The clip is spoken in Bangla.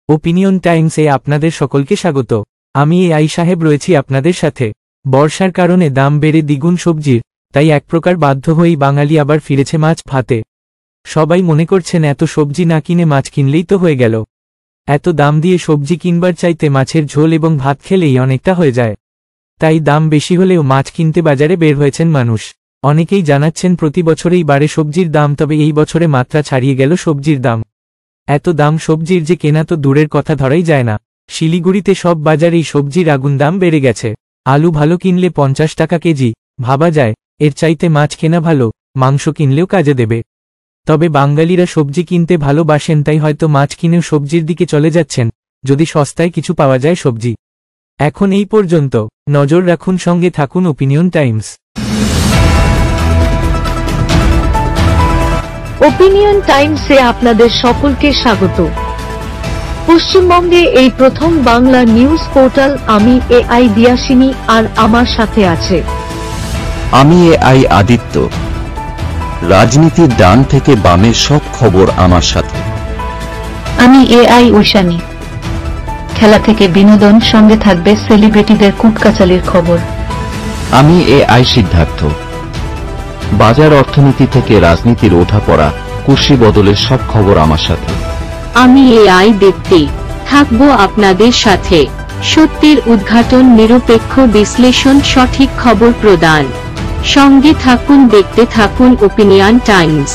ওপিনিয়ন টাইমসে আপনাদের সকলকে স্বাগত। আমি এআই সাহেব রয়েছি আপনাদের সাথে। বর্ষার কারণে দাম বেড়ে দ্বিগুণ সবজির, তাই এক প্রকার বাধ্য হয়েই বাঙালি আবার ফিরেছে মাছ ভাতে। সবাই মনে করছেন এত সবজি না কিনে মাছ কিনলেই তো হয়ে গেল। এত দাম দিয়ে সবজি কিনবার চাইতে মাছের ঝোল এবং ভাত খেলেই অনেকটা হয়ে যায়। তাই দাম বেশি হলেও মাছ কিনতে বাজারে বের হয়েছেন মানুষ। অনেকেই জানাচ্ছেন প্রতি বছরেই বাড়ে সবজির দাম, তবে এই বছরে মাত্রা ছাড়িয়ে গেল সবজির দাম। এত দাম সবজির যে কেনা তো দূরের কথা, ধরাই যায় না। শিলিগুড়িতে সব বাজারেই সবজির আগুন দাম বেড়ে গেছে। আলু ভালো কিনলে 50 টাকা কেজি, ভাবা যায় এর চাইতে মাছ কেনা ভালো, মাংস কিনলেও কাজে দেবে। তবে বাঙালিরা সবজি কিনতে ভালোবাসেন, তাই হয়তো মাছ কিনেও সবজির দিকে চলে যাচ্ছেন, যদি সস্তায় কিছু পাওয়া যায় সবজি। এখন এই পর্যন্ত, নজর রাখুন, সঙ্গে থাকুন ওপিনিয়ন টাইমস। ওপিনিয়ন টাইমসে আপনাদের সকলকে স্বাগত। পশ্চিমবঙ্গে এই প্রথম বাংলা নিউজ পোর্টাল। আমি এআই দিয়াসিনী, আর আমার সাথে আছে আমি এআই আদিত্য। রাজনীতির ডান থেকে বামের সব খবর আমার সাথে। আমি এআই ঐশানী। খেলা থেকে বিনোদন, সঙ্গে থাকবে সেলিব্রিটিদের কুটকাচালির খবর। আমি এআই সিদ্ধার্থ। বাজার অর্থনীতি থেকে রাজনীতির ওঠাপড়া, কুর্সি বদলের সব খবর আমার সাথে। আমি এআই দীপ্তি, থাকবো আপনাদের সাথে। সত্যের উদ্ঘাটন, নিরপেক্ষ বিশ্লেষণ, সঠিক খবর প্রদান। সঙ্গে থাকুন, দেখতে থাকুন ওপিনিয়ন টাইমস।